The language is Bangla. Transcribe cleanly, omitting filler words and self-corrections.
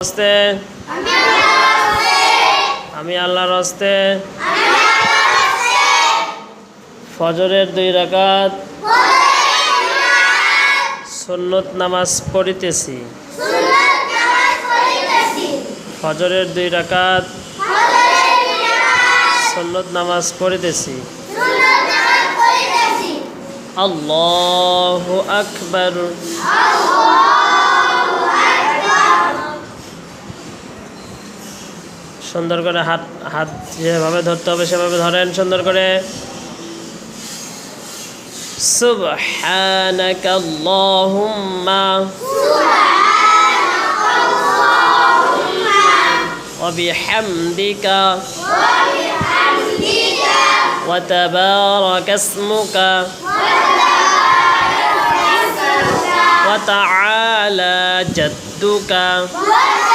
হস্তে আমি আল্লাহর হস্তে ফজরের 2 রাকাত সুন্নত নামাজ পড়িতেছি। ফজরের 2 রাকাত সুন্নত নামাজ পড়িতেছি। আল্লাহু আকবার। সুন্দর করে হাত যেভাবে ধরতে হবে সেভাবে ধরেন সুন্দর করে। সুবহানাকা আল্লাহুম্মা ওয়া বিহামদিকা ওয়া তাবারাকা ইসমুকা ওয়া তাআলা জাদ্দুকা